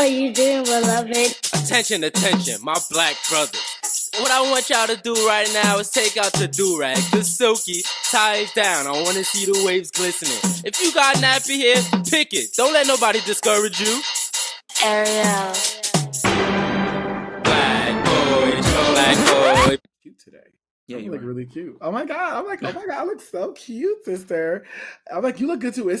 are you doing, beloved? Attention, attention, my black brothers. What I want y'all to do right now is take out the do-rag, the silky, tie it down. I want to see the waves glistening. If you got nappy hair, pick it. Don't let nobody discourage you. Ariel. Black boy. Cute today. Yeah, you you look are. really cute. Oh my god! I'm like, oh my god, I look so cute, sister. I'm like, you look good too.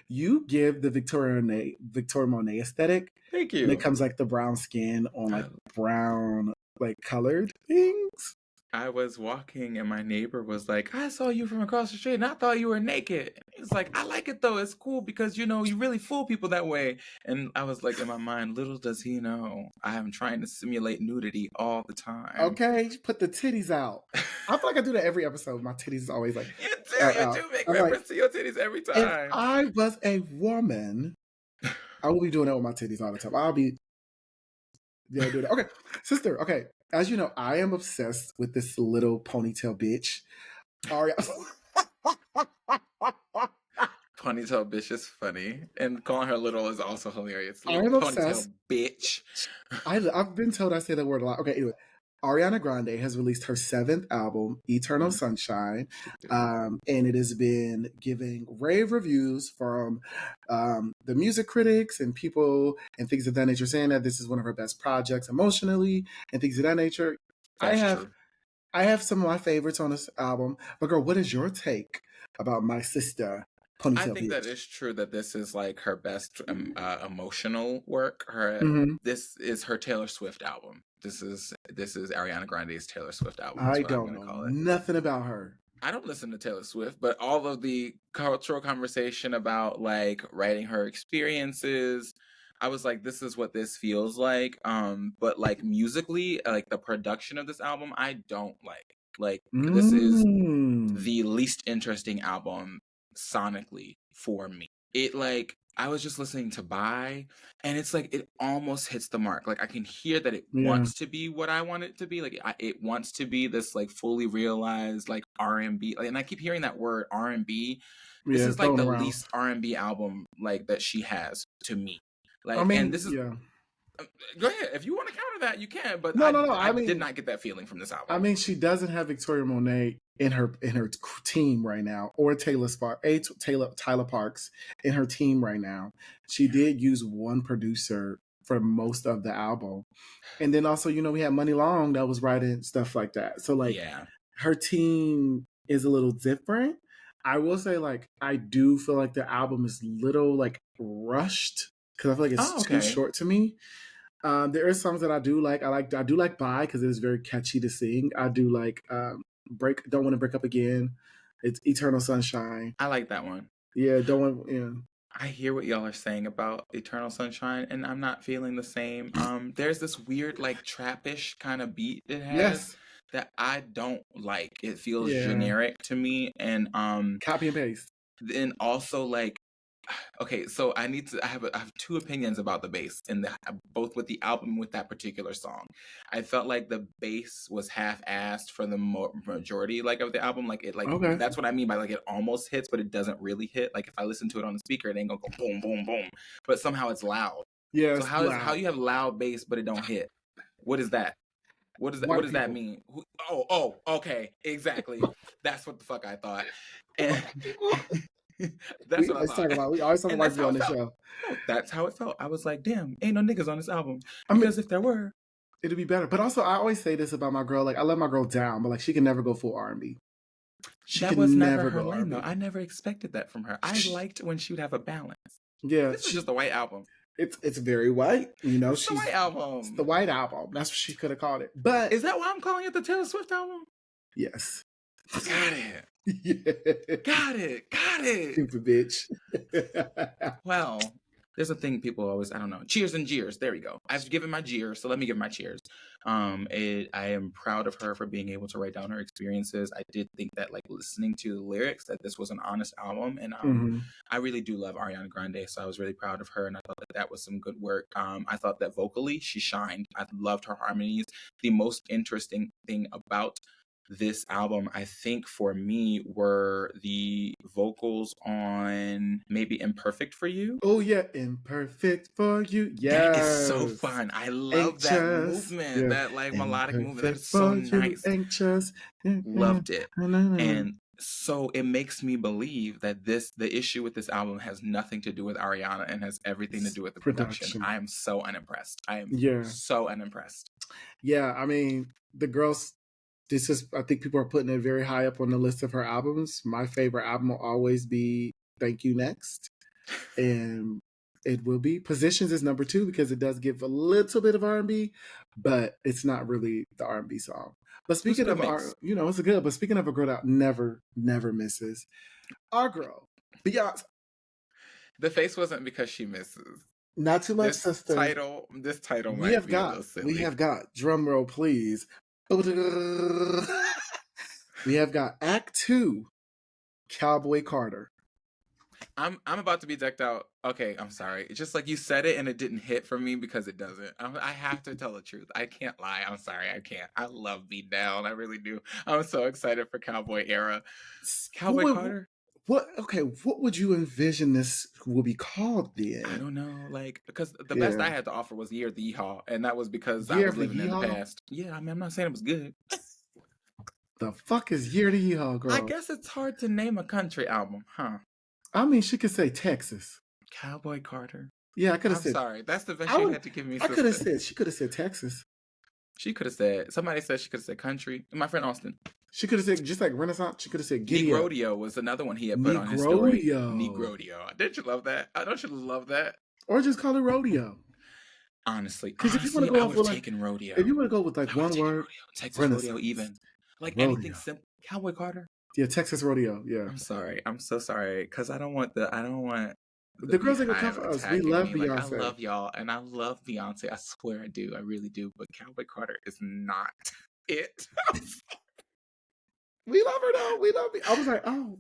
You give the Victoria Monet aesthetic. Thank When you. it comes like the brown skin on like brown like colored things. I was walking and my neighbor was like, I saw you from across the street and I thought you were naked. He was like, I like it though. It's cool because, you know, you really fool people that way. And I was like, in my mind, little does he know, I am trying to simulate nudity all the time. Okay, put the titties out. I feel like I do that every episode. My titties is always like, You do make reference to your titties every time. if I was a woman, I will be doing that with my titties all the time. I'll be doing that. Okay, sister. Okay, as you know, I am obsessed with this little ponytail bitch. Ponytail bitch is funny, and calling her little is also hilarious. I'm Little obsessed. Ponytail bitch. I've been told I say that word a lot. Okay, anyway. Ariana Grande has released her 7th album, Eternal Sunshine, and it has been giving rave reviews from the music critics and people and things of that nature, saying that this is one of her best projects emotionally and things of that nature. That's true. I have some of my favorites on this album, but girl, what is your take about my sister? I think that it's true that this is like her best emotional work. This is her Taylor Swift album. This is Ariana Grande's Taylor Swift album. I don't know nothing about her. I don't listen to Taylor Swift, but all of the cultural conversation about like writing her experiences, I was like, this is what this feels like. But like musically, like the production of this album, I don't like. Like this is the least interesting album sonically for me. It like I was just listening to Bye, and it's like it almost hits the mark. Like I can hear that it wants to be what I want it to be. Like it wants to be this like fully realized like R&B. Like, and I keep hearing that word R&B. This is like the least R&B album like that she has to me. Like, I mean, and this is. Go ahead. If you want to counter that, you can. But no. I mean, did not get that feeling from this album. I mean, she doesn't have Victoria Monet in her team right now, or Tyler Parks in her team right now. She did use one producer for most of the album, and then also, you know, we had Money Long that was writing stuff like that. So like, her team is a little different. I will say, like, I do feel like the album is little like rushed because I feel like it's too short to me. There are songs that I do like. I do like Bye because it is very catchy to sing. I do like Don't Want to Break Up Again. It's Eternal Sunshine. I like that one. Yeah, Don't Want. Yeah. I hear what y'all are saying about Eternal Sunshine, and I'm not feeling the same. There's this weird like trappish kind of beat it has that I don't like. It feels generic to me, and copy and paste. Then also like. Okay, so I have two opinions about the bass, and both with the album and with that particular song. I felt like the bass was half-assed for the majority like of the album. Like it, that's what I mean by like it almost hits, but it doesn't really hit. Like if I listen to it on the speaker, it ain't gonna go boom, boom, boom. But somehow it's loud. Yeah. So how you have loud bass but it don't hit? What is that? What does that mean? Oh, okay, exactly. That's what the fuck I thought. And that's what I thought. We always talk about on the show. That's how it felt. I was like, damn, ain't no niggas on this album. Because if there were, it'd be better. But also, I always say this about my girl. Like, I let my girl down, but like, she can never go full R&B. That was never her lane, though. I never expected that from her. I liked when she would have a balance. Yeah, this is just a white album. It's very white. You know, it's the white album. It's the white album. That's what she could have called it. But is that why I'm calling it the Taylor Swift album? Yes. Got it. Yeah. Got it. Stupid bitch. Well, there's a thing people always, I don't know. Cheers and jeers. There we go. I've given my jeers, so let me give my cheers. I am proud of her for being able to write down her experiences. I did think that, like, listening to the lyrics, that this was an honest album, and I really do love Ariana Grande, so I was really proud of her, and I thought that was some good work. I thought that vocally she shined. I loved her harmonies. The most interesting thing about this album, I think for me, were the vocals on maybe Imperfect for You. Oh yeah, Imperfect for You. That is so Yes. fun. I love that Anxious. movement, Yeah. that like melodic movement. That Imperfect is so for You. nice. Anxious. Loved it. And so it makes me believe that the issue with this album has nothing to do with Ariana and has everything to do with the production. I am so unimpressed. I am so unimpressed. Yeah, I mean, the girls, this is, I think people are putting it very high up on the list of her albums. My favorite album will always be Thank You Next. And it will be. Positions is number 2 because it does give a little bit of R&B, but it's not really the R&B song. But speaking of it's a good. But speaking of a girl that never misses, our girl Beyonce. The face wasn't because she misses. Not too much, sister. This title might be a little silly. We have got, drum roll please. We have got Act 2, Cowboy Carter. I'm about to be decked out. Okay, I'm sorry. It's just like you said it and it didn't hit for me because it doesn't. I have to tell the truth. I can't lie. I'm sorry. I can't. I love Beat Down. I really do. I'm so excited for Cowboy Era. Cowboy Carter? What would you envision this will be called then? I don't know. Like, because the best I had to offer was Year of the Yeehaw, and that was because I was living in the past. Yeah, I mean, I'm not saying it was good. The fuck is Year of the Yeehaw, girl? I guess it's hard to name a country album, huh? I mean, she could say Texas. Cowboy Carter. Yeah, I could have said. I'm sorry. That's the best you had to give me. I could have said. She could have said Texas. She could have said. Somebody said she could have said country. My friend Austin. She could have said just like Renaissance. She could have said Giddy Up. Negrodeo was another one he had put on his story. Negrodeo. Didn't you love that? I don't you love that? Or just call it rodeo. Honestly, if you want to go I would have taken rodeo. If you want to go with like one word, Texas rodeo even. Like rodeo. Anything simple. Cowboy Carter. Yeah, Texas rodeo. Yeah. I'm sorry. I'm so sorry because I don't want the girls ain't gonna come for us. We love Beyonce. Like, I love y'all and I love Beyonce. I swear I do. I really do. But Cowboy Carter is not it. We love her though. We love it. I was like, oh,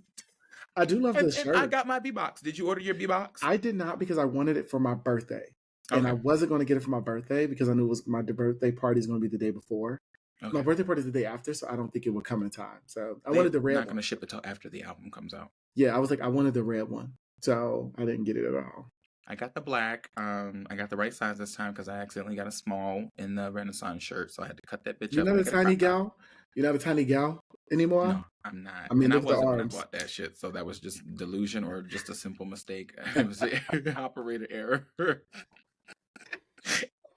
I do love this shirt. I got my B-Box. Did you order your B-Box? I did not because I wanted it for my birthday. Okay. And I wasn't going to get it for my birthday because I knew it was my birthday party is going to be the day before. Okay. My birthday party is the day after, so I don't think it would come in time. So I wanted the red one. Not going to ship it till after the album comes out. Yeah, I was like, I wanted the red one. So I didn't get it at all. I got the black. I got the right size this time because I accidentally got a small in the Renaissance shirt, so I had to cut that bitch up. You're not a tiny gal? You're not a tiny gal anymore? No, I'm not. I mean, I wasn't when I bought that shit, so that was just delusion or just a simple mistake. It was an operator error.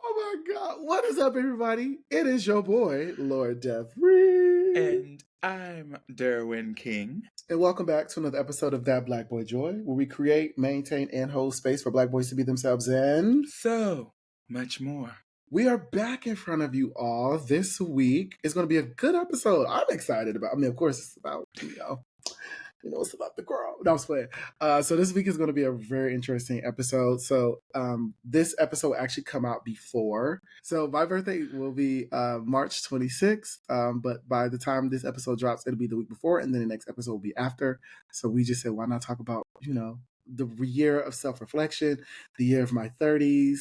Oh my God. What is up, everybody? It is your boy, Lord Devery. And I'm Derwin King. And welcome back to another episode of That Black Boy Joy, where we create, maintain, and hold space for Black boys to be themselves and so much more. We are back in front of you all this week. It's going to be a good episode. I'm excited about. I mean, of course, it's about it's about the girl. No, I'm just playing. So this week is going to be a very interesting episode. So this episode will actually come out before. So my birthday will be March 26th. But by the time this episode drops, it'll be the week before, and then the next episode will be after. So we just said, why not talk about the year of self-reflection, the year of my 30s.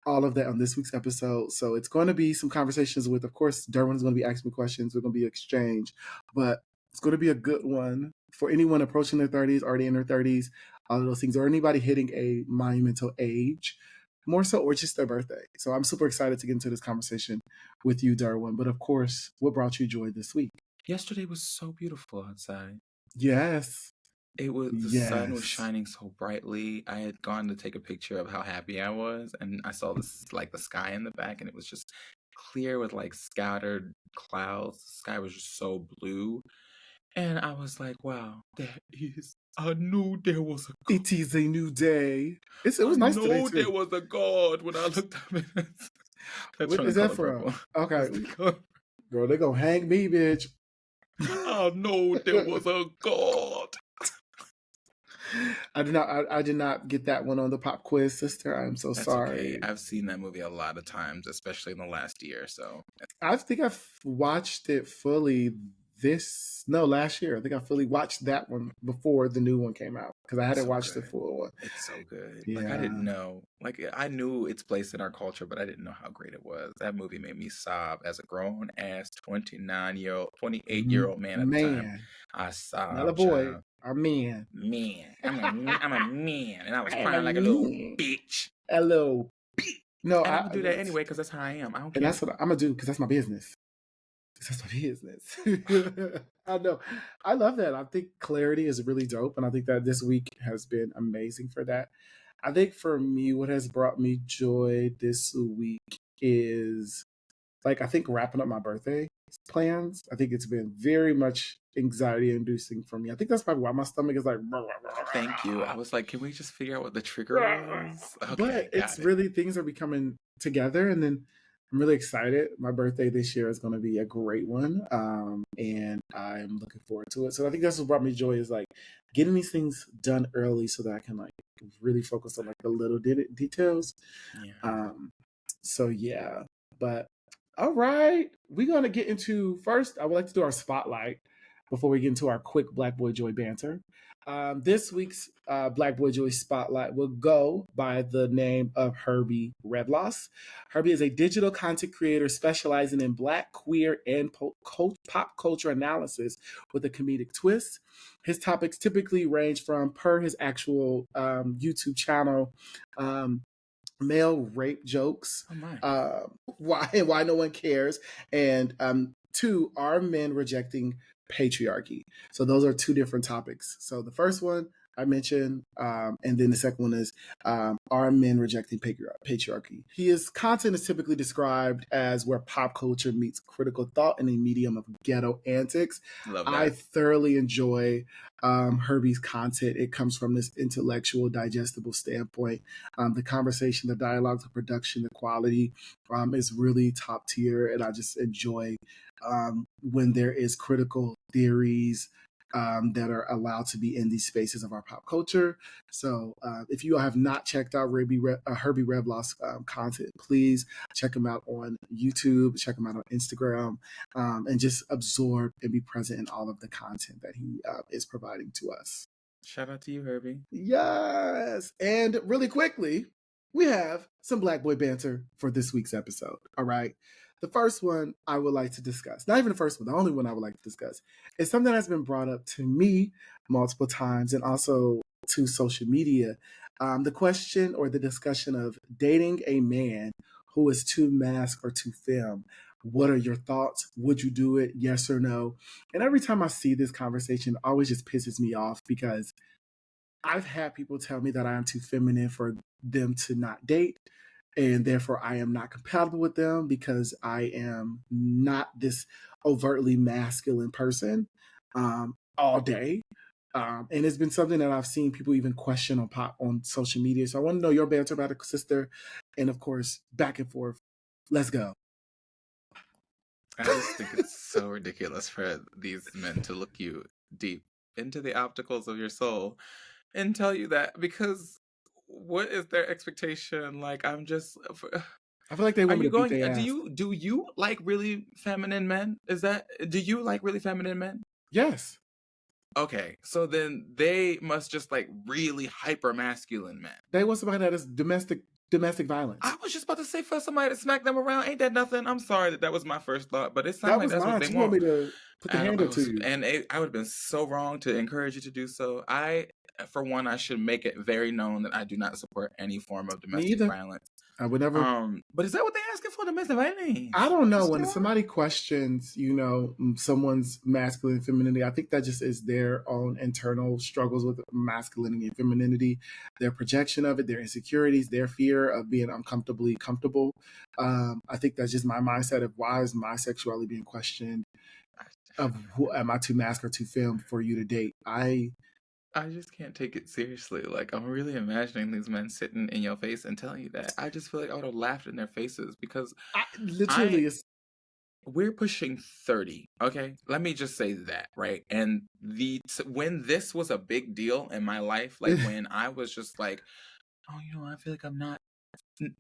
All of that on this week's episode. So it's going to be some conversations with, of course, Derwin's going to be asking me questions. We're going to be exchange, but it's going to be a good one for anyone approaching their 30s, already in their 30s, all of those things, or anybody hitting a monumental age, more so, or just their birthday. So I'm super excited to get into this conversation with you, Derwin. But of course, what brought you joy this week? Yesterday was so beautiful outside. Yes. It was the sun was shining so brightly. I had gone to take a picture of how happy I was, and I saw this the sky in the back, and it was just clear with scattered clouds. The sky was just so blue, and I was like, "Wow, I knew there was a God. It is a new day." It was nice today too. I knew there was a God when I looked up. What is that from? Okay, girl, they gonna hang me, bitch. I know there was a God. I did not get that one on the pop quiz, sister. I'm so sorry. Okay. I've seen that movie a lot of times, especially in the last year. So I think I've watched it fully last year. I think I fully watched that one before the new one came out because I hadn't So watched the good. full one. It's so good. Like I Yeah. didn't know. Like I knew its place in our culture, but I didn't know how great it was. That movie made me sob as a grown ass 28-year-old man at the time. Man, I not a sobbed, boy, child. a man. Man, I'm a man, and I was I am a crying like a little man. bitch. Hello. No, And I'm gonna do that anyway because that's how I am. I don't and care. that's what I'm gonna do because that's my business. That's my business. I know. I love that. I think clarity is really dope, and I think that this week has been amazing for that. I think for me, what has brought me joy this week is like I think wrapping up my birthday plans. I think it's been very much anxiety inducing for me. I think that's probably why my stomach is like. Thank you. I was like, can we just figure out what the trigger was? But Okay, it's got it. really things are becoming together, and then I'm really excited. My birthday this year is going to be a great one, and I'm looking forward to it. So I think that's what brought me joy is like getting these things done early so that I can like really focus on like the little details. Yeah. So yeah, but all right, we're gonna get into first. I would like to do our spotlight before we get into our quick Black Boy Joy banter. This week's Black Boy Joy spotlight will go by the name of Herbie Redloss. Herbie is a digital content creator specializing in Black, queer, and pop culture analysis with a comedic twist. His topics typically range from, per his actual YouTube channel, male rape jokes, Oh my. why no one cares, and two, are men rejecting patriarchy. So those are two different topics. So the first one I mentioned, and then the second one is, are men rejecting patriarchy? His content is typically described as where pop culture meets critical thought in a medium of ghetto antics. Love that. I thoroughly enjoy Herbie's content. It comes from this intellectual, digestible standpoint. The conversation, the dialogue, the production, the quality is really top tier, and I just enjoy when there is critical theories that are allowed to be in these spaces of our pop culture. So if you have not checked out Herbie Redloss content, please check him out on YouTube, check him out on Instagram, and just absorb and be present in all of the content that he is providing to us. Shout out to you, Herbie. Yes. And really quickly, we have some Black Boy banter for this week's episode. All right. The first one I would like to discuss, not even the first one, the only one I would like to discuss, is something that's been brought up to me multiple times and also to social media. The question or the discussion of dating a man who is too masked or too femme. What are your thoughts? Would you do it? Yes or no? And every time I see this conversation, it always just pisses me off because I've had people tell me that I am too feminine for them to not date, and therefore I am not compatible with them because I am not this overtly masculine person all day. And it's been something that I've seen people even question on social media. So I want to know your banter about it, sister, and of course, back and forth. Let's go. I just think it's so ridiculous for these men to look you deep into the opticals of your soul and tell you that, because what is their expectation? Like, I'm just. I feel like they Are want me you to beat going? their ass. Do you like really feminine men? Do you like really feminine men? Yes. Okay, so then they must just like really hyper masculine men. They want somebody that is domestic violence. I was just about to say, for somebody to smack them around, ain't that nothing? I'm sorry that was my first thought, but it sounds like that's mine. what they She want. me to put the hand up to you. And I would have been so wrong to encourage you to do so. For one, I should make it very known that I do not support any form of domestic violence. I would never. But is that what they're asking for, domestic violence? I don't know. When somebody questions, someone's masculine and femininity, I think that just is their own internal struggles with masculinity and femininity, their projection of it, their insecurities, their fear of being uncomfortably comfortable. I think that's just my mindset of why is my sexuality being questioned? Of who am I too masc or too femme for you to date? I just can't take it seriously. Like, I'm really imagining these men sitting in your face and telling you that. I just feel like I would have laughed in their faces because we're pushing 30. Okay, let me just say that, right? And when this was a big deal in my life, like when I was just like, oh, I feel like I'm not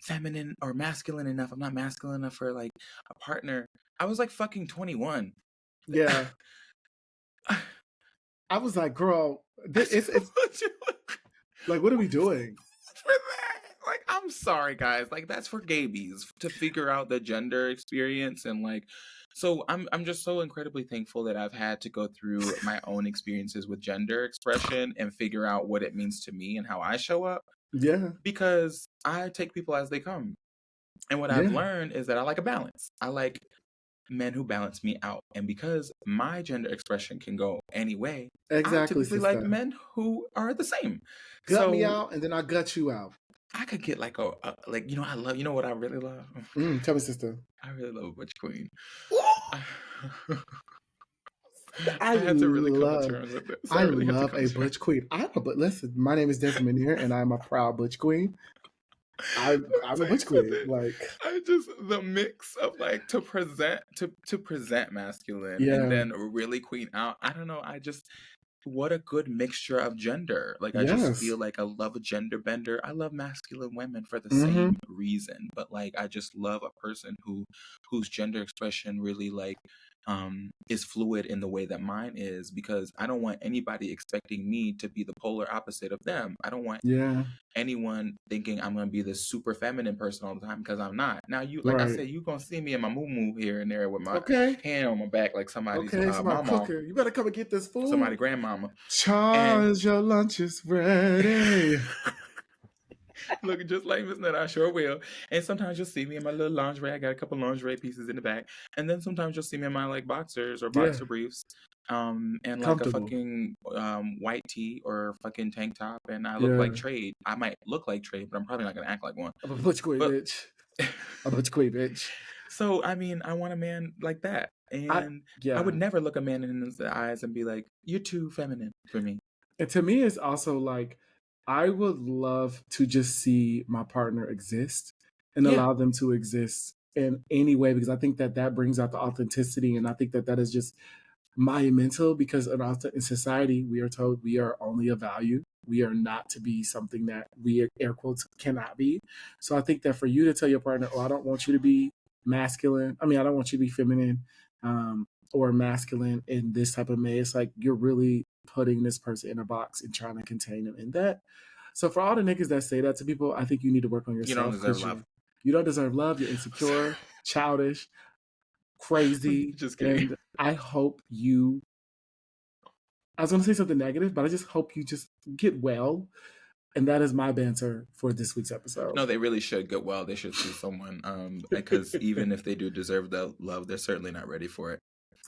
feminine or masculine enough. I'm not masculine enough for like a partner. I was like fucking 21. Yeah. I was like, girl, it's like, what are we doing? For that. Like, I'm sorry, guys. Like, that's for gabies to figure out the gender experience and like. So I'm just so incredibly thankful that I've had to go through my own experiences with gender expression and figure out what it means to me and how I show up Yeah, because I take people as they come. And what I've yeah, learned is that I like a balance. I like men who balance me out. And because my gender expression can go any way, I exactly, typically like sister. men who are the same. Gut me So out, and then I gut you out. I could get like like, you know, I love, you know what I really love? Tell me, sister. I really love a butch queen. Ooh, I had to really come to terms with this. I I really have to love come a to terms. butch queen. Listen, my name is Desmond here, and I'm a proud butch queen. I'm Let a me tell butch you queen. something. Like, I just the mix of like to present masculine and yeah, then really queen out. I don't know. I just what a good mixture of gender. Like I just yes, feel like I love a gender bender. I love masculine women for the mm-hmm, same reason, but like I just love a person whose gender expression really like is fluid in the way that mine is because I don't want anybody expecting me to be the polar opposite of them. I don't want yeah, anyone thinking I'm gonna be this super feminine person all the time because I'm not. Now you like I right. said, you gonna see me in my moo here and there with my Okay, hand on my back like somebody's okay. So my mama, cooker, you better come and get this somebody food. grandmama. And Charge, your lunch is ready. looking just like Miss Nut, I sure will. And sometimes you'll see me in my little lingerie. I got a couple lingerie pieces in the back. And then sometimes you'll see me in my like boxers or Yeah, boxer briefs. And like a comfortable. fucking white tee or fucking tank top, and I look like Yeah, Trade. I might look like Trade, but I'm probably not gonna act like one. I'm a butch queen, But bitch. I'm a butch queen, bitch. so I mean, I want a man like that, I and I yeah. would never look a man in his eyes and be like, "You're too feminine for me." And to me, it's also like I would love to just see my partner exist and Yeah, allow them to exist in any way because I think that that brings out the authenticity, and I think that that is just monumental because in society we are told we are only a value. We are not to be something that we air quotes cannot be. So I think that for you to tell your partner, "Oh, I don't want you to be masculine. I mean, I don't want you to be feminine, or masculine in this type of way." It's like you're really putting this person in a box and trying to contain them in that. So for all the niggas that say that to people, I think you need to work on you don't yourself deserve because love. you don't deserve love. You're insecure, childish, crazy, Just kidding. and I hope you. I was going to say something negative, but I just hope you just get well. And that is my banter for this week's episode. No, they really should get well. They should see someone. Because even if they do deserve the love, they're certainly not ready for it.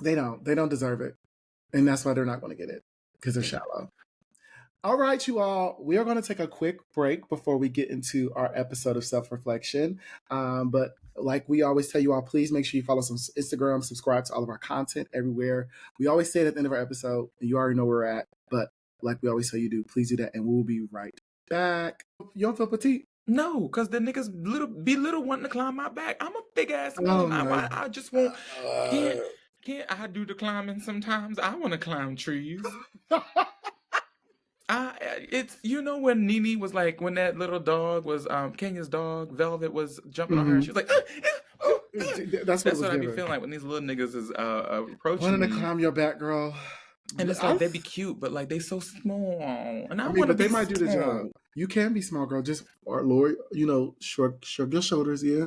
They don't. They don't deserve it. And that's why they're not going to get it because they're They don't. shallow. All right, you all. We are going to take a quick break before we get into our episode of self reflection. But like we always tell you all, please make sure you follow us on Instagram, subscribe to all of our content everywhere. We always say it at the end of our episode, and you already know where we're at. But like we always tell you do, please do that, and we'll be right back. You don't feel petite? No, because the niggas little wanting to climb my back. I'm a big ass Oh man. my I just won't God. can't I do the climbing sometimes? I want to climb trees. It's you know when Nene was like when that little dog was Kenya's dog Velvet was jumping on her. She was like, That's what it that's was what I be given. feeling like when these little niggas is approaching Wanting to me, climb your back, girl. and it's like they be cute, but like they so small, and I I mean, want to but they be might do the job. small. You can be small, girl. Just or Lord, shrug your shoulders, yeah,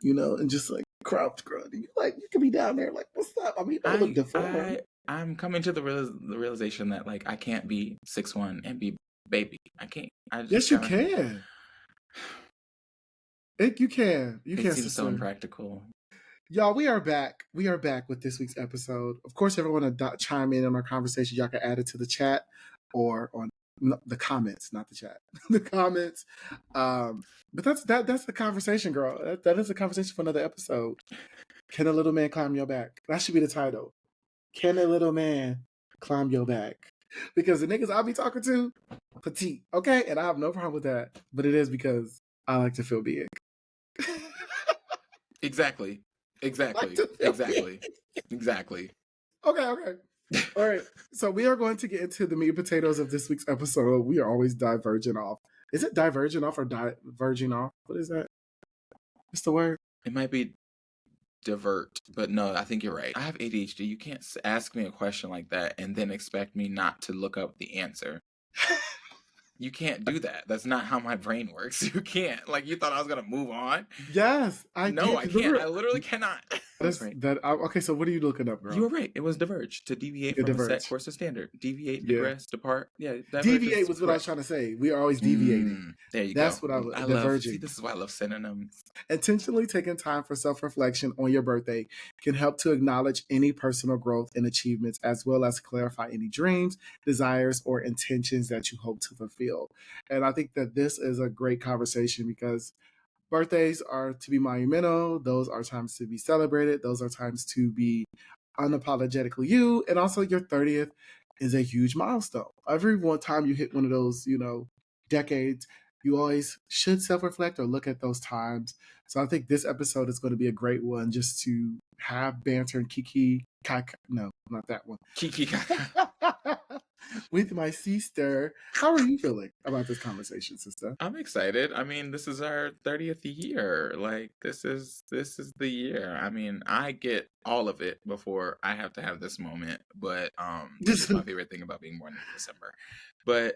and just like crouch, girl. And you can be down there, like, what's up? I mean, you better look deformed. I'm coming to the realization that like I can't be 6'1" and be baby. I can't. I just Yes, you gotta. can. You can. You It can, seems so sister. impractical. Y'all, we are back. We are back with this week's episode. Of course, everyone to chime in on our conversation. Y'all can add it to the chat or on the comments, not the chat, the comments. But that's the conversation, girl. That is a conversation for another episode. Can a little man climb your back? That should be the title. Can a little man climb your back? Because the niggas I'll be talking to, petite, okay? And I have no problem with that. But it is because I like to feel big. Exactly. Like Exactly. Okay. All right. So we are going to get into the meat and potatoes of this week's episode. We are always diverging off. Is it diverging off or diverging off? What is that? What's the word? It might be divert, but no, I think you're right. I have ADHD. You can't ask me a question like that and then expect me not to look up the answer. You can't do that. That's not how my brain works. You can't. Like, you thought I was gonna move on? Yes, I No, did. I can't. Remember, I literally cannot. That's right. Okay, so what are you looking up, girl? You were right. It was diverge, to deviate Yeah, from a diverge. set course of standard. Deviate, Yeah. digress, depart. Yeah, diverge Deviate is was what I was trying to say. We are always deviating. There you That's go. what I was love. diverging. See, this is why I love synonyms. Intentionally taking time for self-reflection on your birthday can help to acknowledge any personal growth and achievements, as well as clarify any dreams, desires, or intentions that you hope to fulfill. And I think that this is a great conversation because birthdays are to be monumental. Those are times to be celebrated. Those are times to be unapologetically you. And also your 30th is a huge milestone. Every one time you hit one of those, decades, you always should self-reflect or look at those times. So I think this episode is going to be a great one just to have banter and kiki. No, not that one. Kiki. With my sister. How are you feeling about this conversation, sister? I'm excited. I mean, this is our 30th year. Like, this is the year. I mean, I get all of it before I have to have this moment. But this is my favorite thing about being born in December. But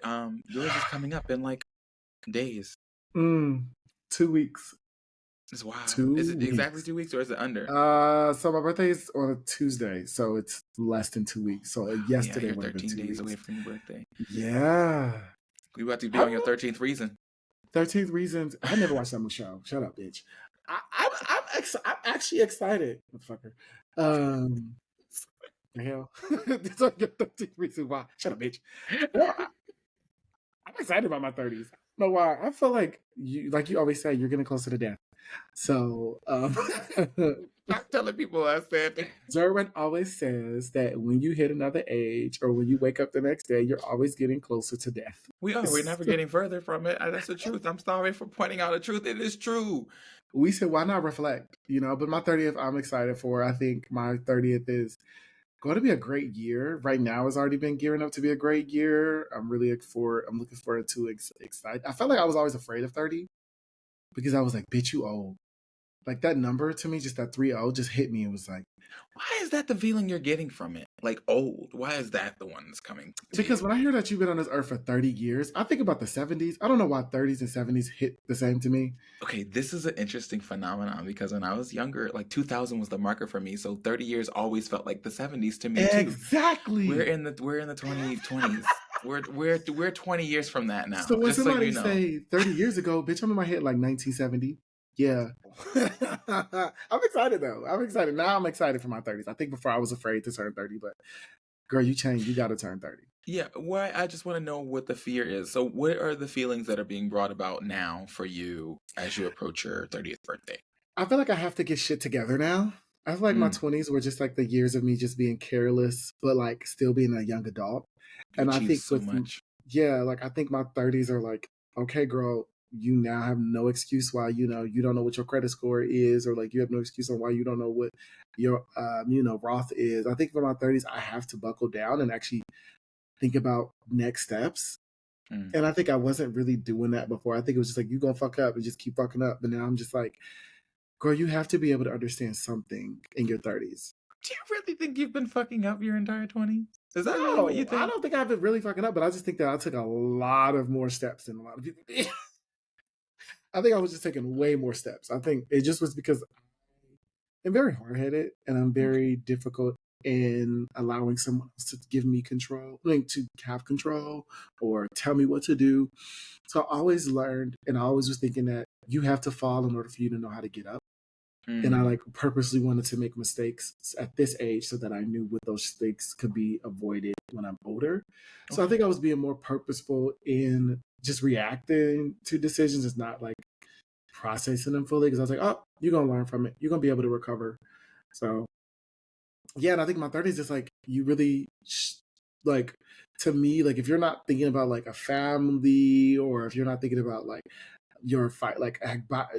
yours is coming up in like days. 2 weeks. It's wild. 2 Is it weeks. exactly 2 weeks or is it under? So my birthday is on a Tuesday, so it's less than 2 weeks. So yesterday you're would have been 13 2 days weeks. away from your birthday. Yeah. We about to be on your 13th reason. 13th Reasons. I never watched that show. Shut up, bitch. I'm actually excited, motherfucker. The hell. This is your 13th reason why. Shut up, bitch. Well, I'm excited about my 30s. I don't know why. I feel like you always say, you're getting closer to death. So, I'm telling people I said. Derwin always says that when you hit another age or when you wake up the next day, you're always getting closer to death. We are. We're never getting further from it. That's the truth. I'm sorry for pointing out the truth. It is true. We said, why not reflect? But my 30th, I'm excited for. I think my 30th is going to be a great year. Right now, it's already been gearing up to be a great year. I'm looking forward to excited. I felt like I was always afraid of 30 because I was like, bitch, you old. Like that number to me, just that 30 just hit me. It was like, why is that the feeling you're getting from it? Like old. Why is that the one that's coming? Because when I hear that you've been on this earth for 30 years, I think about the 70s. I don't know why 30s and 70s hit the same to me. Okay, this is an interesting phenomenon because when I was younger, like 2000 was the marker for me. So 30 years always felt like the 70s to me too. Exactly. We're in the 2020s. we're 20 years from that now. So when somebody say 30 years ago, bitch, I'm in my head like 1970. Yeah. I'm excited though. I'm excited. Now I'm excited for my 30s. I think before I was afraid to turn 30, but girl, you changed. You got to turn 30. Yeah. Why? I just want to know what the fear is. So what are the feelings that are being brought about now for you as you approach your 30th birthday? I feel like I have to get shit together now. I feel like my 20s were just like the years of me just being careless, but like still being a young adult. You and I think so much. Yeah, like I think my 30s are like, okay, girl, you now have no excuse why, you don't know what your credit score is, or like you have no excuse on why you don't know what your, Roth is. I think for my 30s, I have to buckle down and actually think about next steps. And I think I wasn't really doing that before. I think it was just like, you gonna fuck up and just keep fucking up. But now I'm just like, girl, you have to be able to understand something in your 30s. Do you really think you've been fucking up your entire 20s? Is that really what you think? I don't think I've been really fucking up, but I just think that I took a lot of more steps than a lot of people did. I think I was just taking way more steps. I think it just was because I'm very hard-headed and I'm very difficult in allowing someone else to give me control, like to have control or tell me what to do. So I always learned, and I always was thinking that you have to fall in order for you to know how to get up. And I like purposely wanted to make mistakes at this age so that I knew what those mistakes could be avoided when I'm older. So I think I was being more purposeful in just reacting to decisions. It's not like processing them fully, because I was like, oh, you're going to learn from it. You're going to be able to recover. So yeah, and I think my 30s is like, you really like, to me, like if you're not thinking about like a family, or if you're not thinking about like your fight, like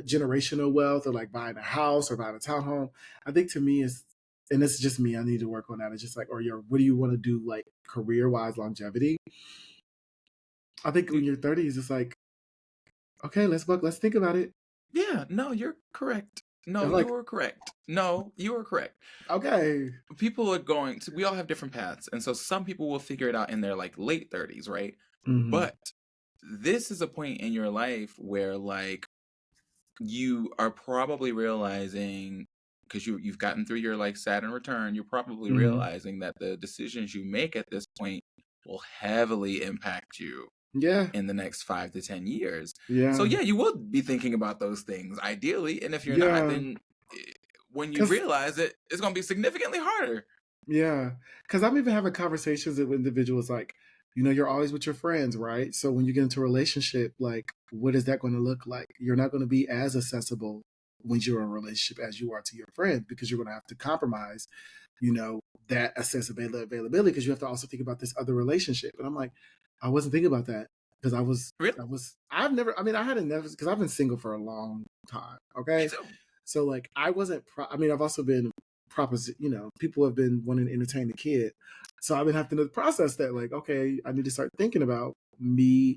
generational wealth, or like buying a house or buying a townhome, I think to me is, and it's just me, I need to work on that. It's just like, or what do you want to do, like career wise, longevity? I think when you're 30s, it's like, okay, let's think about it. Yeah, no, you're correct. No, I'm you like, were correct. No, you were correct. okay. People are going to, we all have different paths. And so some people will figure it out in their like late 30s, right? Mm-hmm. But this is a point in your life where like you are probably realizing, because you've gotten through your like Saturn return, you're probably Mm-hmm. realizing that the decisions you make at this point will heavily impact you Yeah. in the next 5 to 10 years. So Yeah. yeah, you will be thinking about those things ideally, and if you're not, Yeah. then when you Because realize it, it's going to be significantly harder. yeah, because I'm even having conversations with individuals like, you're always with your friends, right? So when you get into a relationship, like, what is that going to look like? You're not going to be as accessible when you're in a relationship as you are to your friend because you're going to have to compromise, you know, that availability because you have to also think about this other relationship. And I'm like, I wasn't thinking about that because Really? I've never, I mean, I hadn't never, because I've been single for a long time. Me Okay. too. So like, I wasn't, I mean, I've also been people have been wanting to entertain the kid. So I've been having to process that, like, okay, I need to start thinking about me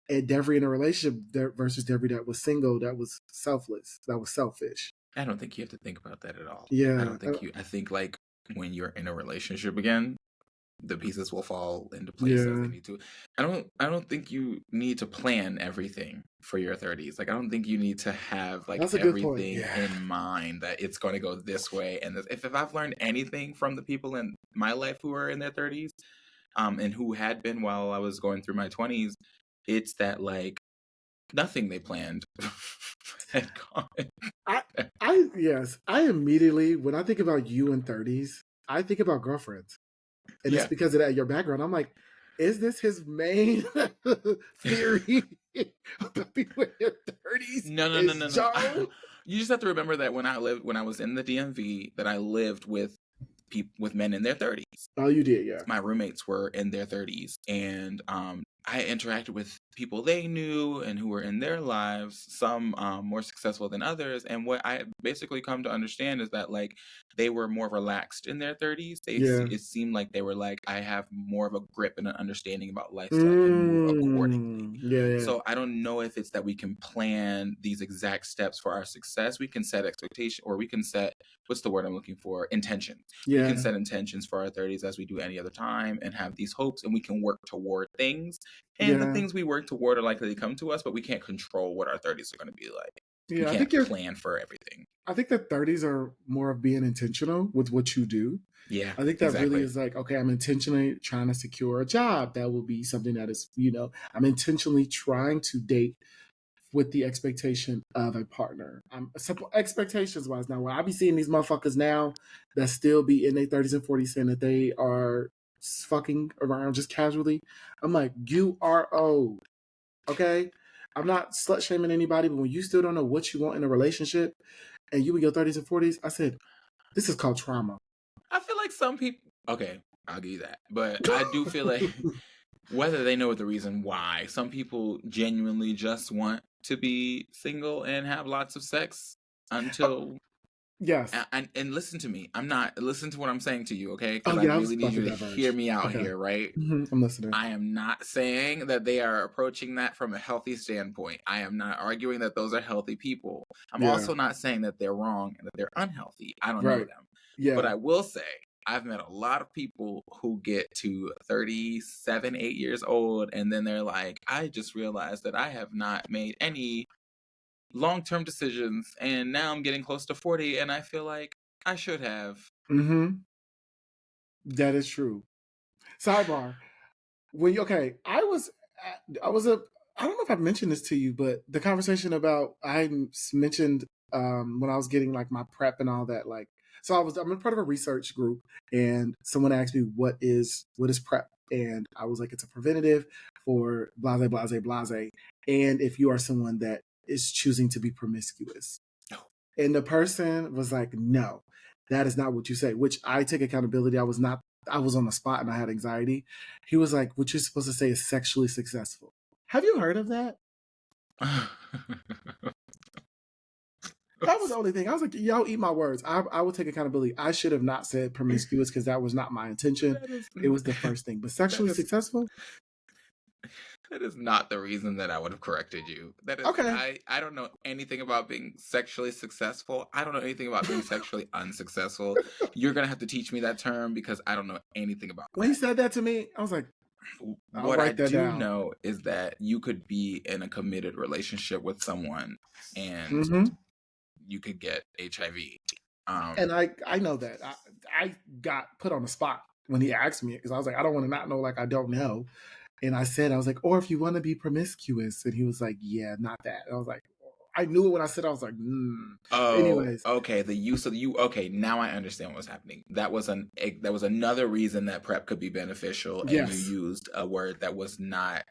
and Devery in a relationship versus Devery that was single, that was selfless, that was selfish. I don't think you have to think about that at all. I Yeah. don't think you, I think like when you're in a relationship again, the pieces will fall into place as they Yeah. need to. I don't think you need to plan everything for your 30s. Like I don't think you need to have like That's a good point. everything Yeah. in mind that it's going to go this way and this. If I've learned anything from the people in my life who are in their 30s and who had been while I was going through my 20s, it's that like nothing they planned had gone. I yes, I immediately when I think about you in 30s, I think about girlfriends. And it's Yeah. because of that your background. I'm like, is this his main theory about people in their 30s? No, no, no, Is no, no. Joe? You just have to remember that when I was in the DMV, that I lived with people with men in their 30s. Oh, you did, yeah. My roommates were in their 30s, and I interacted with people they knew and who were in their lives, some more successful than others. And what I basically come to understand is that like they were more relaxed in their 30s. Yeah. It seemed like they were like, I have more of a grip and an understanding about life, so I can move accordingly. Yeah, yeah. So I don't know if it's that we can plan these exact steps for our success. We can set expectation, or we can set, what's the word I'm looking for? Intention. We can Yeah. set intentions for our 30s as we do any other time and have these hopes, and we can work toward things. And the Yeah. things we work toward are likely to come to us, but we can't control what our 30s are going to be like. We Yeah. can't plan for everything. I think the 30s are more of being intentional with what you do. Yeah, I think that really exactly. is like, okay, I'm intentionally trying to secure a job. That will be something that is, I'm intentionally trying to date with the expectation of a partner. Simple expectations wise. Now, when I be seeing these motherfuckers now that still be in their 30s and 40s saying that they are fucking around just casually, I'm like, you are old. Okay? I'm not slut shaming anybody, but when you still don't know what you want in a relationship and you in your 30s and 40s, I said, this is called trauma. I feel like some people, okay, I'll give you that. But I do feel like whether they know the reason why, some people genuinely just want to be single and have lots of sex until. Yes. And listen to me. Listen to what I'm saying to you, okay? Oh, Because I yeah, I was really need about to you to diverge. hear me out Okay. here, right? I'm listening. I am not saying that they are approaching that from a healthy standpoint. I am not arguing that those are healthy people. I'm Yeah. also not saying that they're wrong and that they're unhealthy. I don't know Right. them. Yeah. But I will say, I've met a lot of people who get to 37, 8 years old, and then they're like, I just realized that I have not made any long-term decisions, and now I'm getting close to 40, and I feel like I should have. That is true. Sidebar. I was I don't know if I mentioned this to you, but the conversation about I mentioned when I was getting like my prep and all that, like, so I'm a part of a research group, and someone asked me what is prep, and I was like, it's a preventative for blase blase blase, and if you are someone that is choosing to be promiscuous. And the person was like, no, that is not what you say, which I take accountability. I was on the spot and I had anxiety. He was like, what you're supposed to say is sexually successful. Have you heard of that? That was the only thing. I was like, y'all eat my words. I will take accountability. I should have not said promiscuous because that was not my intention. It was the first thing. But sexually successful? That is not the reason that I would have corrected you. That is, Okay. I don't know anything about being sexually successful. I don't know anything about being sexually unsuccessful. You're gonna have to teach me that term because I don't know anything about When he that. said that to me, I was like, I'll What I write that do down. know is that you could be in a committed relationship with someone and hmm you could get HIV. And I know that. I got put on the spot when he asked me because I was like, I don't want to not know, like I don't know. And I said, I was like, or if you want to be promiscuous. And he was like, yeah, not that. And I was like, I knew it when I said, I was like, Oh, Anyways, okay. The use of you. Okay, now I understand what was happening. That was another reason that PrEP could be beneficial, and you yes, used a word that was not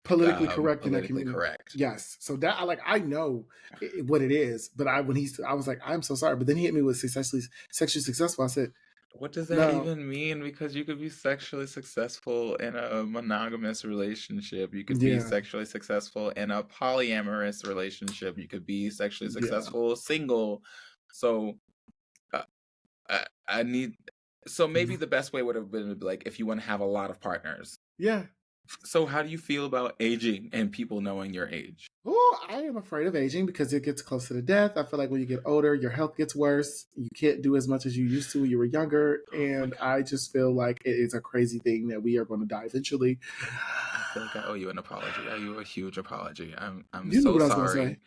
politically correct in that politically community. correct. Yes. So that I know what it is, but I was like, I'm so sorry. But then he hit me with sexually successful. I said, What does that no, even mean? Because you could be sexually successful in a monogamous relationship. You could be yeah, sexually successful in a polyamorous relationship. You could be sexually yeah, successful single. So uh, I need. So maybe the best way would have been to be like if you want to have a lot of partners. yeah. So how do you feel about aging and people knowing your age? Oh, I am afraid of aging because it gets closer to death. I feel like when you get older, your health gets worse. You can't do as much as you used to when you were younger. Oh my And God. I just feel like it is a crazy thing that we are going to die eventually. I feel like I owe you an apology. I owe you a huge apology. I'm You knew so what I was going to say. sorry.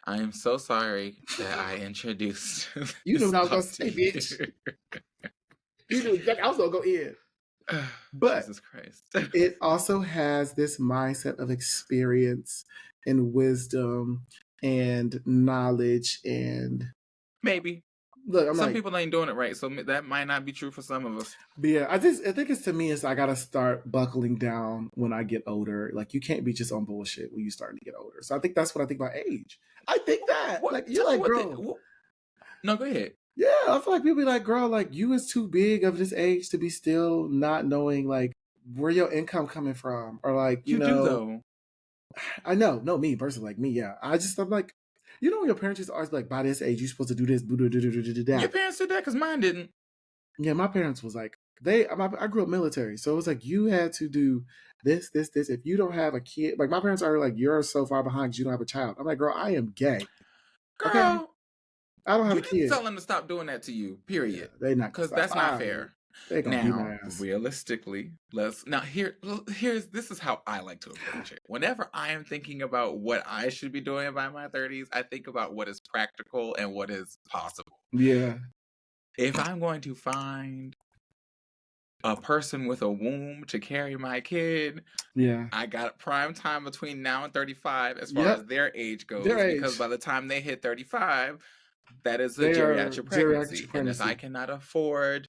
I am so sorry that I introduced You knew this what I was going thought to to say, you. bitch. You knew exactly. I was going to go in. But Jesus Christ. it also has this mindset of experience and wisdom and knowledge. And Maybe. look, I'm Some like, people ain't doing it right, so that might not be true for some of us. but yeah, I think it's to me is I gotta start buckling down when I get older. Like you can't be just on bullshit when you starting to get older. So I think that's what I think about age. I think that What? like you're Tell me like, what the. girl, No, go ahead. yeah, I feel like people be like, girl, like you is too big of this age to be still not knowing like where your income coming from, or like You do though. I know, no, me personally, like me, yeah. I'm like, when your parents just always be like, by this age, you're supposed to do this, do Your that. parents did that because mine didn't. Yeah, my parents was like, I grew up military, so it was like you had to do this, this, this. If you don't have a kid, like my parents are like, you're so far behind because you don't have a child. I'm like, girl, I am gay. Okay, Girl, I don't have you a need to kid. tell them to stop doing that to you. Yeah, Period. they not gonna Because stop. that's not fair. They gonna beat my Now, ass. realistically, this is how I like to approach it. Whenever I am thinking about what I should be doing by my 30s, I think about what is practical and what is possible. Yeah, If I'm going to find a person with a womb to carry my kid, yeah, I got prime time between now and 35 as far yep. as their age Their goes, because age, by the time they hit 35, that is a they are geriatric geriatric pregnancy. And if I pregnancy, cannot afford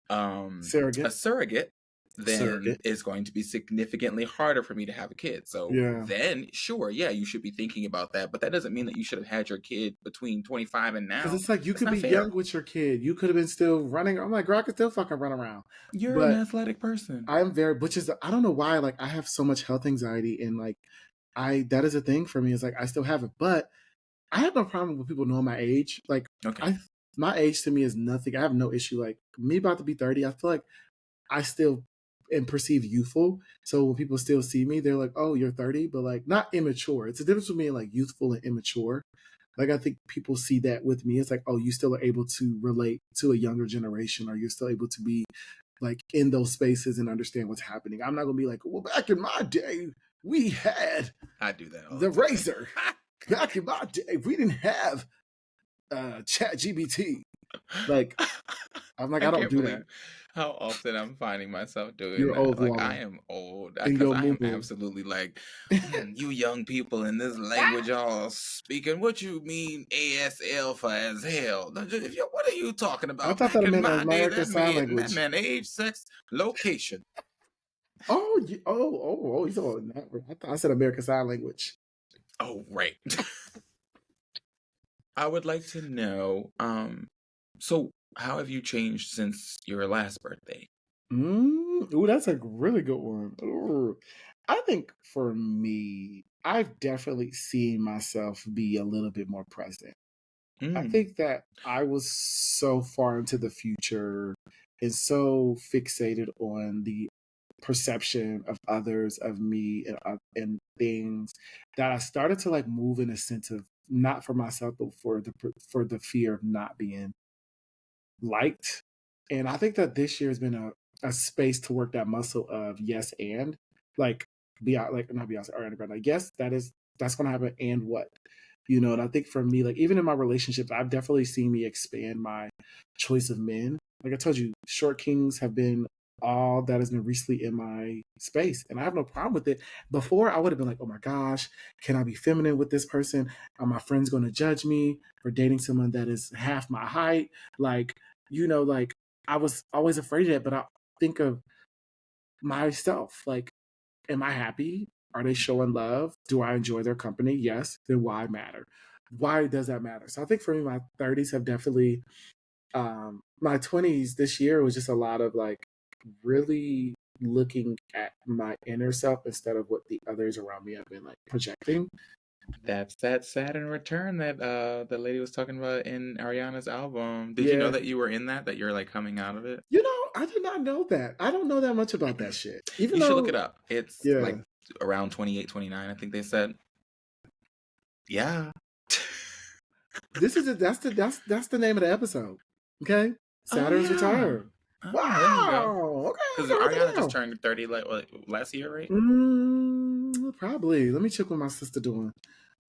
a surrogate, then it's going to be significantly harder for me to have a kid. So Yeah, then, sure, yeah, you should be thinking about that. But that doesn't mean that you should have had your kid between 25 and because now. it's like you That's could not be fair. young with your kid. You could have been still running. I'm like, girl, I could still fucking run around, You're an but athletic person. I'm very, which is, I don't know why, like, I have so much health anxiety, and like, that is a thing for me. It's like, I still have it, but I have no problem with people knowing my age. Like, Okay. my age to me is nothing. I have no issue. Like, me about to be 30, I feel like I still am perceived youthful. So when people still see me, they're like, oh, you're 30, but like, not immature. It's a difference between being like youthful and immature. Like, I think people see that with me. It's like, oh, you still are able to relate to a younger generation, or you're still able to be like in those spaces and understand what's happening. I'm not gonna be like, well, back in my day, we had I do that all the the time. razor. Back in my day, we didn't have Chat GBT. Like, I'm like, I don't can't do believe that. how often I'm finding myself doing You're that. old Like, I woman am old in because your I am moo. absolutely like, you young people in this language all speaking. What you mean ASL for as hell? What are you talking I about? thought that Back in meant my day, American Sign that Language. meant age, sex, location. Oh, you saw that? I thought I said American Sign Language. Oh, right. I would like to know, so how have you changed since your last birthday? Ooh, that's a really good one. Ooh. I think for me, I've definitely seen myself be a little bit more present. I Mm, think that I was so far into the future and so fixated on the perception of others, of me, and things, that I started to like move in a sense of not for myself, but for the fear of not being liked. And I think that this year has been a space to work that muscle of yes and like like not Beyonce, Ariana Grande. Like yes, that's gonna happen, and what? And I think for me, like even in my relationships, I've definitely seen me expand my choice of men. Like I told you, short kings have been all that has been recently in my space. And I have no problem with it. Before I would have been like, oh my gosh, can I be feminine with this person? Are my friends gonna judge me for dating someone that is half my height? Like, like I was always afraid of that, but I think of myself. Like, am I happy? Are they showing love? Do I enjoy their company? Yes. Then why matter? Why does that matter? So I think for me, my 30s have definitely, my 20s this year was just a lot of like really looking at my inner self instead of what the others around me have been like projecting. That's that Saturn return that the lady was talking about in Ariana's album. Did you know Yeah. that you were in that you're like coming out of it? I did not know that. I don't know that much about that shit. Even You should look though, it up. It's yeah, like around 28, 29, I think they said. Yeah. that's the name of the episode. Okay, Saturn's yeah. return. There you go. Wow. Okay, Because I'll write that Ariana just down. turned 30 like last year, right? Probably. Let me check what my sister doing.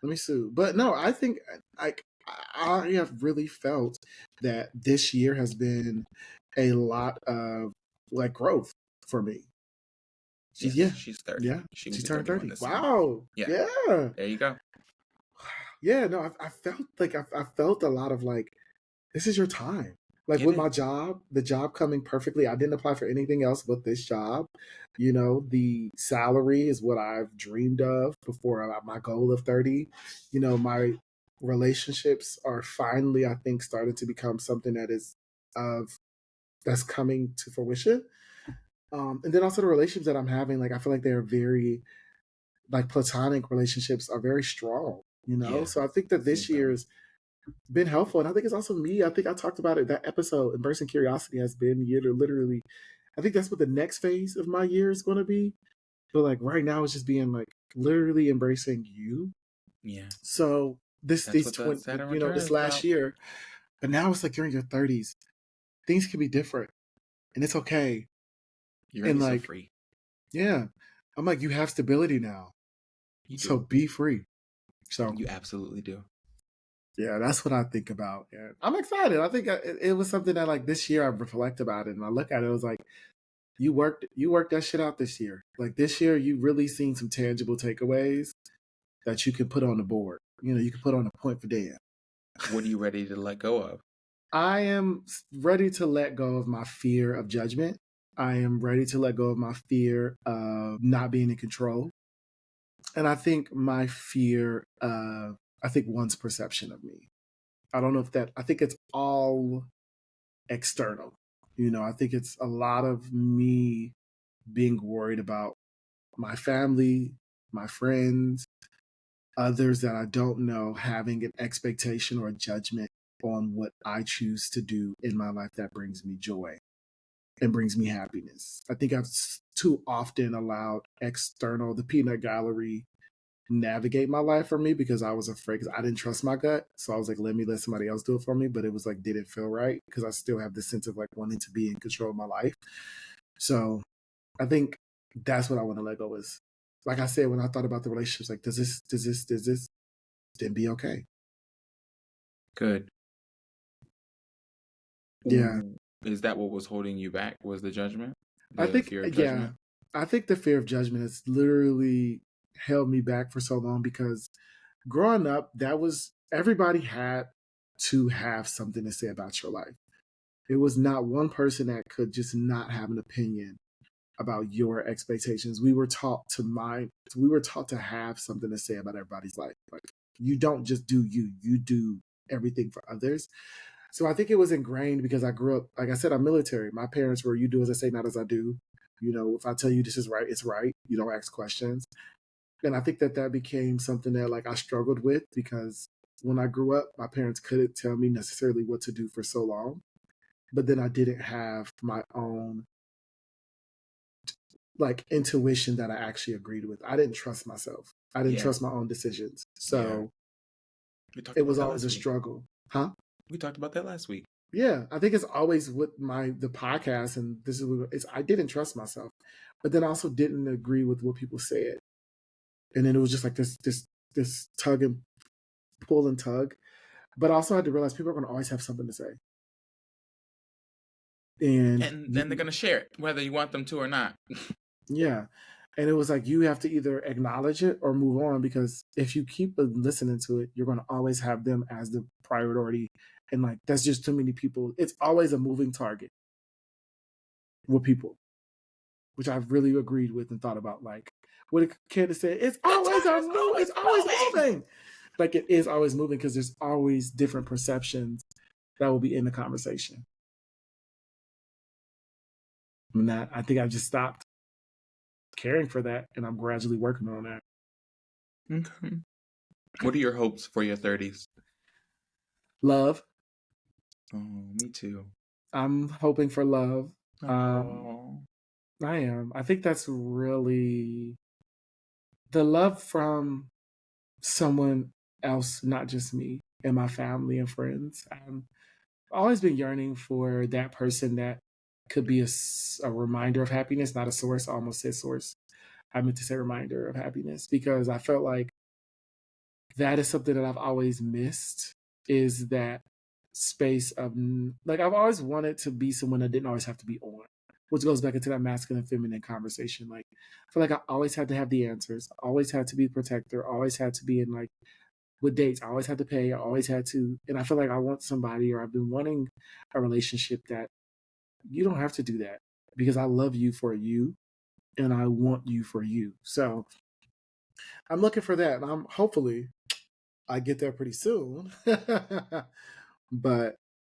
Let me see. But no, I think like I have really felt that this year has been a lot of like growth for me. Yes, she's 30. Yeah, She will she be turned 31 30. this summer. Wow. Yeah. Yeah. There you go. Yeah. No, I felt like I felt a lot of like this is your time. Like It with is. my job, the job coming perfectly. I didn't apply for anything else but this job. The salary is what I've dreamed of before my goal of 30. My relationships are finally, I think, starting to become something that is of that's coming to fruition. And then also the relationships that I'm having, like I feel like they're very like platonic relationships are very strong, Yeah. So I think that this year's been helpful. And I think it's also me. I think I talked about it. That episode, Embracing Curiosity, has been year to literally, I think that's what the next phase of my year is going to be. But like right now, it's just being like literally embracing you. Yeah. So That's what the Saturn return this is last about. year, but now it's like you're in your 30s. Things can be different and it's okay. You're And really so like, free. yeah, I'm like, you have stability now. You do. So be free. So You absolutely do. yeah, that's what I think about. And I'm excited. I think it was something that like this year I reflect about it and I look at it. It was like you worked that shit out this year. Like this year, you really seen some tangible takeaways that you can put on the board. You can put on a point for Dan. What are you ready to let go of? I am ready to let go of my fear of judgment. I am ready to let go of my fear of not being in control. And I think my fear of, I think one's perception of me. I don't know if I think it's all external. I think it's a lot of me being worried about my family, my friends, others that I don't know having an expectation or a judgment on what I choose to do in my life that brings me joy and brings me happiness. I think I've too often allowed the peanut gallery navigate my life for me because I was afraid because I didn't trust my gut. So I was like, let somebody else do it for me. But it was like, didn't feel right because I still have this sense of like wanting to be in control of my life. So I think that's what I want to let go is. Like I said, when I thought about the relationships, like, does this, then be okay? Good. Yeah. Is that what was holding you back? Was the judgment? I think, fear of judgment? I think the fear of judgment has literally held me back for so long because growing up, everybody had to have something to say about your life. It was not one person that could just not have an opinion about your expectations. We were taught to have something to say about everybody's life. Like you don't just do you do everything for others. So I think it was ingrained because I grew up, like I said, I'm military. My parents were, you do as I say, not as I do. If I tell you this is right, it's right. You don't ask questions. And I think that became something that like I struggled with because when I grew up, my parents couldn't tell me necessarily what to do for so long. But then I didn't have my own like intuition that I actually agreed with. I didn't trust myself. I didn't Yeah. trust my own decisions. So We talked it about was that always a last week. struggle. Huh? We talked about that last week. Yeah, I think it's always with the podcast, and this is what it's. I didn't trust myself, but then I also didn't agree with what people said, and then it was just like this tug and pull and tug. But I also had to realize people are going to always have something to say, and then they're going to share it, whether you want them to or not. yeah, and it was like you have to either acknowledge it or move on, because if you keep listening to it, you're going to always have them as the priority, and like that's just too many people. It's always a moving target with people, which I've really agreed with and thought about. Like what a kid said, it's always moving. Like it is always moving, because there's always different perceptions that will be in the conversation. And that I think I've just stopped caring for that, and I'm gradually working on that. Okay. What are your hopes for your 30s? Love. Oh, me too. I'm hoping for love. Oh. I am. I think that's really the love from someone else, not just me and my family and friends. I've always been yearning for that person that could be a reminder of happiness, not a source. I almost said source. I meant to say reminder of happiness, because I felt like that is something that I've always missed, is that space of, like, I've always wanted to be someone that didn't always have to be on, which goes back into that masculine feminine conversation. Like, I feel like I always had to have the answers, always had to be the protector, always had to be in, like, with dates, I always had to pay, I always had to, and I feel like I want somebody, or I've been wanting a relationship that you don't have to do that, because I love you for you and I want you for you. So I'm looking for that, and I'm hopefully I get there pretty soon. But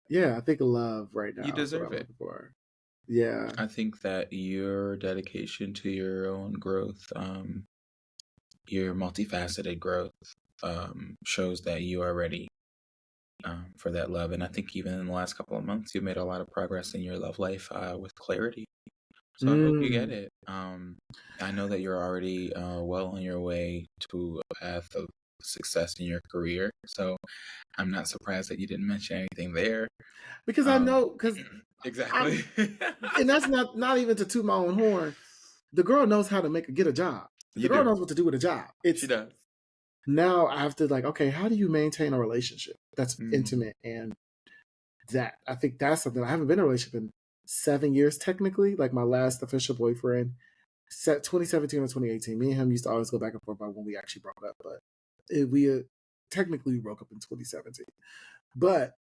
yeah, I think love right now You is what deserve I'm it. looking for. Yeah. I think that your dedication to your own growth, your multifaceted growth, shows that you are ready for that love. And I think even in the last couple of months, you've made a lot of progress in your love life with clarity. So I hope you get it. I know that you're already well on your way to a path of success in your career. So I'm not surprised that you didn't mention anything there. Because I know, because exactly. and that's not even to toot my own horn. The girl knows how to get a job. The girl knows what to do with a job. She does. Now I have to, like, okay, how do you maintain a relationship that's intimate? And that, I think that's something. I haven't been in a relationship in 7 years technically. Like my last official boyfriend, 2017 or 2018. Me and him used to always go back and forth about when we actually broke up, but we technically broke up in 2017. But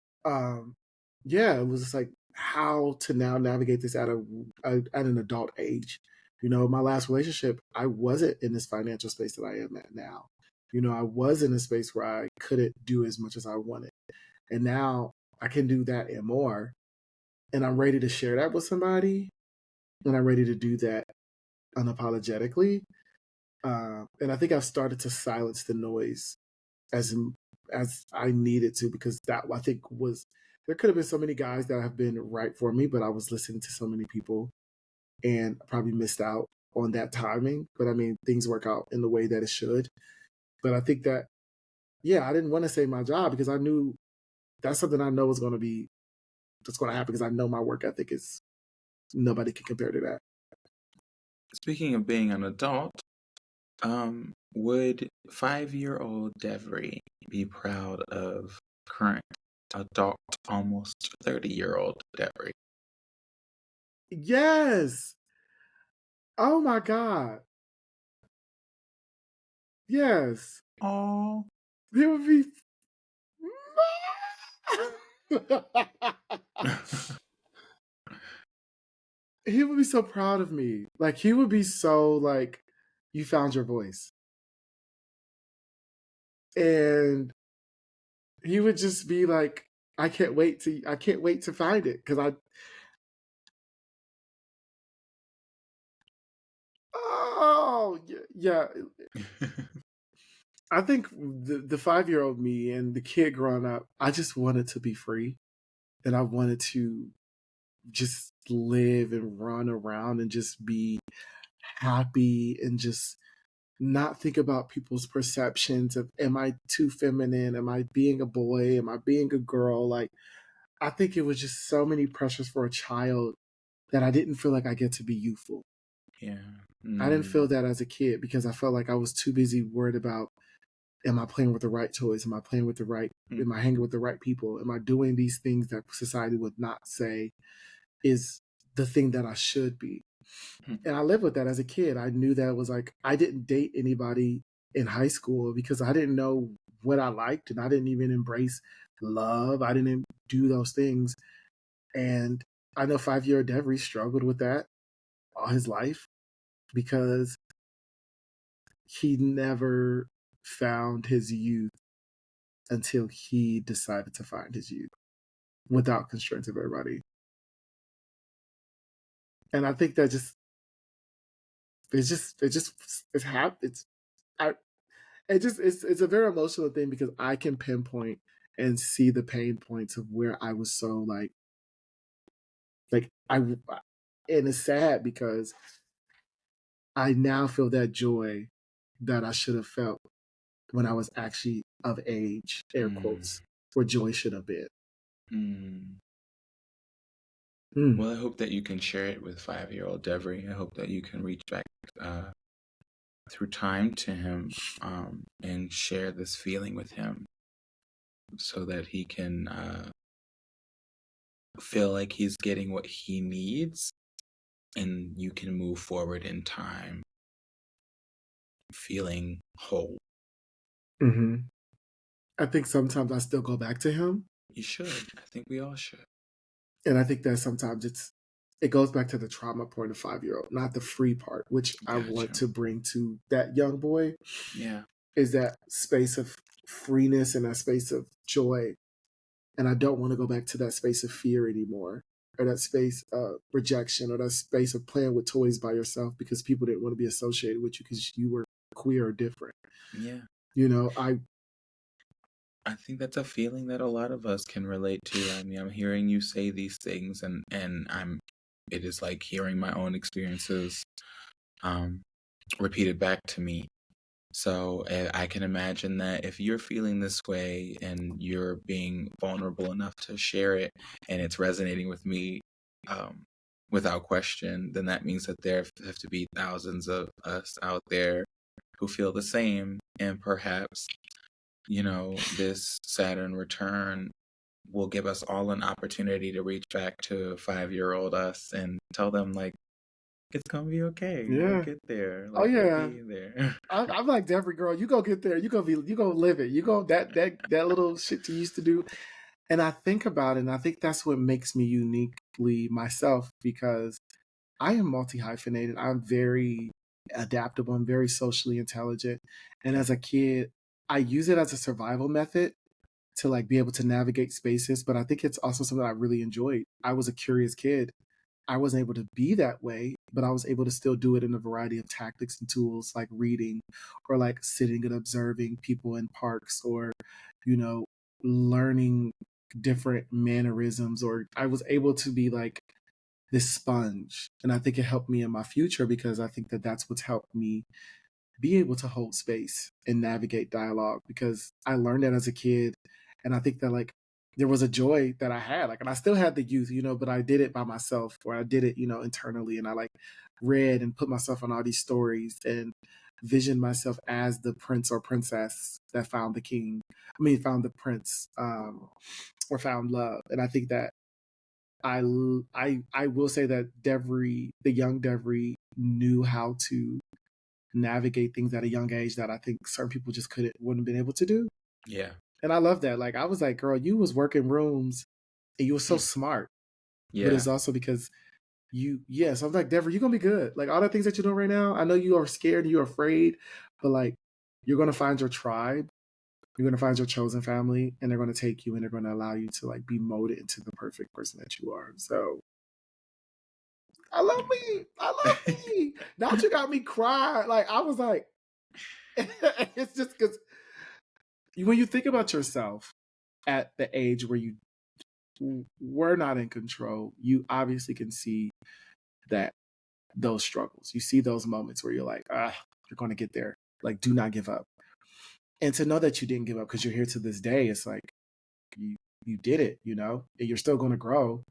yeah, it was just like how to now navigate this at an adult age. You know, my last relationship, I wasn't in this financial space that I am at now. You know, I was in a space where I couldn't do as much as I wanted, and now I can do that and more. And I'm ready to share that with somebody, and I'm ready to do that unapologetically. And I think I've started to silence the noise as I needed to, because that, I think, was, there could have been so many guys that have been right for me, but I was listening to so many people and probably missed out on that timing. But I mean, things work out in the way that it should. But I think that, yeah, I didn't want to say my job, because I knew that's something I know is going to be, that's going to happen, because I know my work ethic is, nobody can compare to that. Speaking of being an adult, would 5-year-old Devery be proud of current adult, almost 30-year-old Devery? Yes. Oh my God. Yes. Oh. It would be. He would be so proud of me. Like, he would be so like, you found your voice. And he would just be like, I can't wait to find it. Cause yeah. I think the 5-year-old me and the kid growing up, I just wanted to be free. And I wanted to just live and run around and just be happy and just not think about people's perceptions of, am I too feminine? Am I being a boy? Am I being a girl? Like, I think it was just so many pressures for a child that I didn't feel like I get to be youthful. Yeah. I didn't feel that as a kid because I felt like I was too busy worried about, am I playing with the right toys? Am I playing with the right, am I hanging with the right people? Am I doing these things that society would not say is the thing that I should be? And I lived with that as a kid. I knew that it was like, I didn't date anybody in high school because I didn't know what I liked and I didn't even embrace love. I didn't do those things. And I know 5-year Devery struggled with that all his life because he never found his youth until he decided to find his youth without constraints of everybody. And I think that it's a very emotional thing because I can pinpoint and see the pain points of where I was so like and it's sad because I now feel that joy that I should have felt when I was actually of age, air quotes, where joy should have been. Well, I hope that you can share it with 5-year-old Devery. I hope that you can reach back through time to him and share this feeling with him so that he can feel like he's getting what he needs and you can move forward in time feeling whole. Mm-hmm. I think sometimes I still go back to him. You should. I think we all should. And I think that sometimes it goes back to the trauma point of 5-year-old, not the free part, which I want to bring to that young boy. Yeah. Is that space of freeness and that space of joy. And I don't want to go back to that space of fear anymore, or that space of rejection, or that space of playing with toys by yourself because people didn't want to be associated with you because you were queer or different. Yeah. You know, I think that's a feeling that a lot of us can relate to. I mean, I'm hearing you say these things and it is like hearing my own experiences repeated back to me. So I can imagine that if you're feeling this way and you're being vulnerable enough to share it and it's resonating with me without question, then that means that there have to be thousands of us out there who feel the same. And perhaps, this Saturn return will give us all an opportunity to reach back to 5-year-old us and tell them, like, it's gonna be okay. Yeah. You'll get there. Like, you'll be there. I'm like, Devery, girl, you go get there. You go live it. You go that little shit you used to do. And I think about it, and I think that's what makes me uniquely myself because I am multi-hyphenated. I'm very adaptable. I'm very socially intelligent. And as a kid, I use it as a survival method to like be able to navigate spaces. But I think it's also something I really enjoyed. I was a curious kid. I wasn't able to be that way, but I was able to still do it in a variety of tactics and tools like reading or like sitting and observing people in parks or, learning different mannerisms, or I was able to be like this sponge. And I think it helped me in my future because I think that that's what's helped me be able to hold space and navigate dialogue because I learned that as a kid. And I think that like there was a joy that I had, like, and I still had the youth, but I did it by myself or I did it, internally. And I like read and put myself on all these stories and visioned myself as the prince or princess that found the king. Found the prince, or found love. And I think that I will say that Devery, the young Devery, knew how to navigate things at a young age that I think certain people just wouldn't have been able to do. Yeah. And I love that. Like I was like, girl, you was working rooms and you were so smart. Yeah. But it's also because so I'm like, Devery, you're gonna be good. Like all the things that you're doing right now, I know you are scared and you're afraid, but like you're gonna find your tribe, you're gonna find your chosen family, and they're gonna take you and they're gonna allow you to like be molded into the perfect person that you are. So I love me. Now you got me crying. Like I was like, it's just because when you think about yourself at the age where you were not in control, you obviously can see that those struggles. You see those moments where you're like, you're going to get there. Like, do not give up. And to know that you didn't give up because you're here to this day, it's like you did it, you know, and you're still going to grow.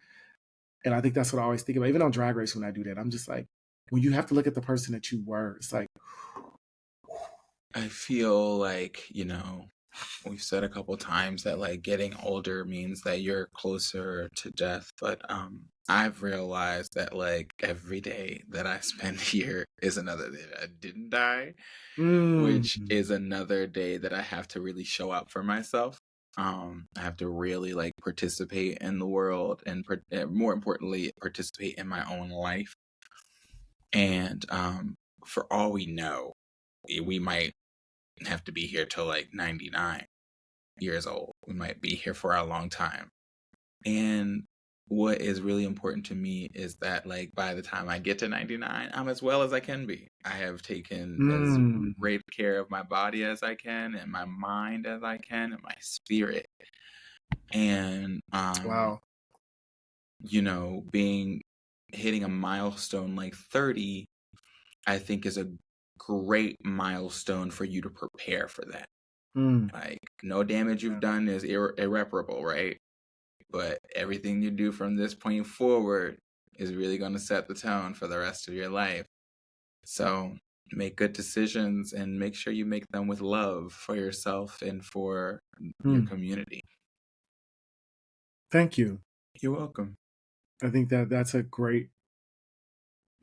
And I think that's what I always think about. Even on Drag Race, when I do that, I'm just like, when you have to look at the person that you were, it's like, I feel like, you know, we've said a couple times that like getting older means that you're closer to death, but I've realized that like every day that I spend here is another day that I didn't die, which is another day that I have to really show up for myself. I have to really like participate in the world and more importantly participate in my own life. And for all we know, we might have to be here till like 99 years old. We might be here for a long time. And what is really important to me is that like by the time I get to 99, I'm as well as I can be. I have taken as great care of my body as I can, and my mind as I can, and my spirit. And wow. You know, hitting a milestone like 30, I think is a great milestone for you to prepare for that. Like, no damage you've done is irreparable, right? But everything you do from this point forward is really going to set the tone for the rest of your life. So make good decisions and make sure you make them with love for yourself and for your community. Thank you. You're welcome. I think that that's a great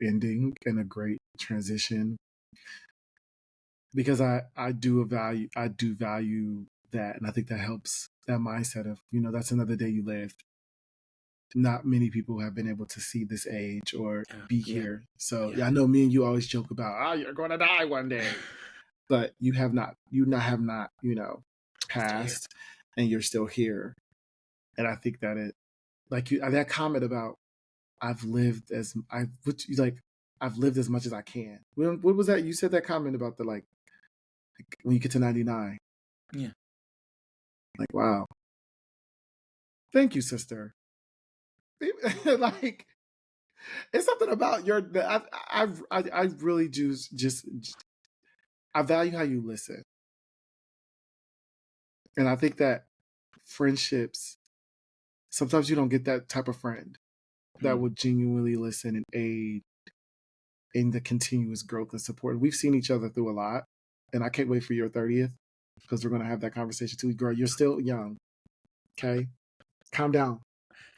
ending and a great transition, because I do value that, and I think that helps that mindset of, you know, that's another day you lived. Not many people have been able to see this age or be here. So I know me and you always joke about, you're going to die one day, but you have not, you know, passed, and you're still here. And I think that it, like you, that comment about I've lived as much as I can. What was that? You said that comment about the like when you get to 99. Yeah. Like, wow. Thank you, sister. Like, it's something about your. I really do just. I value how you listen, and I think that friendships. Sometimes you don't get that type of friend that will genuinely listen and aid in the continuous growth and support. We've seen each other through a lot, and I can't wait for your 30th, because we're going to have that conversation too. Girl, you're still young. Okay, calm down.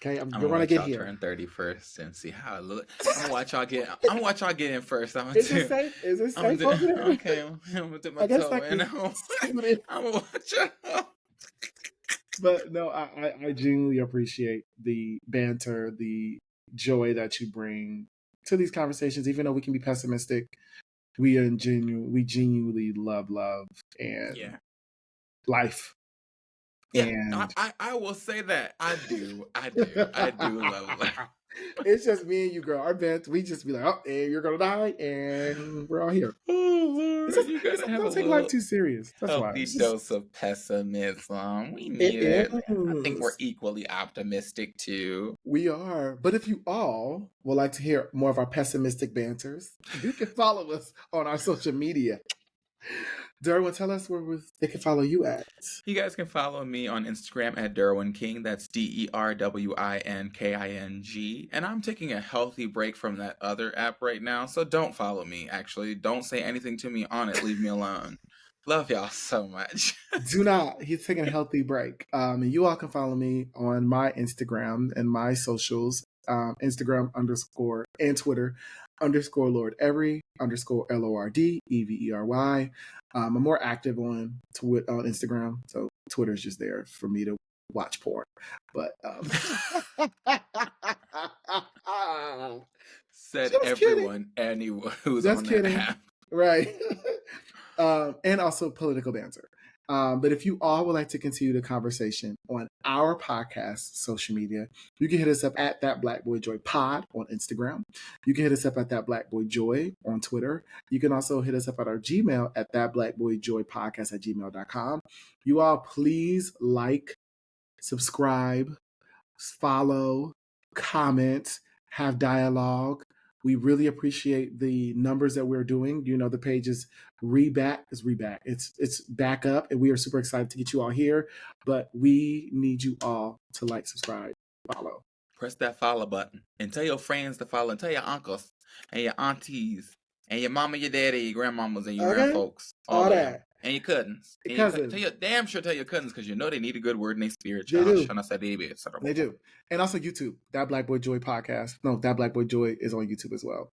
Okay, I'm gonna get here. Turn 30 first and see how it looks. I'm gonna watch y'all get. I'm gonna watch y'all get in first. Is it safe? Is it safe? Okay, I'm gonna dip my toe in. I'm gonna watch y'all. But no, I genuinely appreciate the banter, the joy that you bring to these conversations. Even though we can be pessimistic, we genuinely love and life. Yeah, and I will say that I do love life. It's just me and you, girl. Our banter, we just be like, oh, and you're gonna die, and we're all here. Oh Lord, you gotta have don't take life too serious. That's why. Healthy dose of pessimism. We need it. I think we're equally optimistic too. We are. But if you all would like to hear more of our pessimistic banters, you can follow us on our social media. Derwin, tell us where they can follow you at. You guys can follow me on Instagram at Derwin King. That's DerwinKing. And I'm taking a healthy break from that other app right now, so don't follow me. Actually, don't say anything to me on it. Leave me alone. Love y'all so much. Do not. He's taking a healthy break. And you all can follow me on my Instagram and my socials. Instagram _ and Twitter _ Lord Devery _ LORDEVERY. I'm more active on Instagram, so Twitter's just there for me to watch porn. But said everyone, anyone who's on that app, right? And also political banter. But if you all would like to continue the conversation on our podcast social media, you can hit us up at That Black Boy Joy Pod on Instagram. You can hit us up at That Black Boy Joy on Twitter. You can also hit us up at our Gmail at thatblackboyjoypodcast@gmail.com. You all please like, subscribe, follow, comment, have dialogue. We really appreciate the numbers that we're doing. You know, the page is reback. It's back up, and we are super excited to get you all here. But we need you all to like, subscribe, follow. Press that follow button and tell your friends to follow, and tell your uncles and your aunties and your mama, your daddy, your grandmamas, and your grandfolks, all that, and your cousins. Tell your damn sure tell your cousins, because you know they need a good word in their spirit. They do. They do. And also YouTube, That Black Boy Joy podcast. No, That Black Boy Joy is on YouTube as well.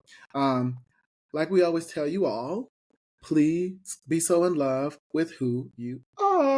Like we always tell you all, please be so in love with who you are.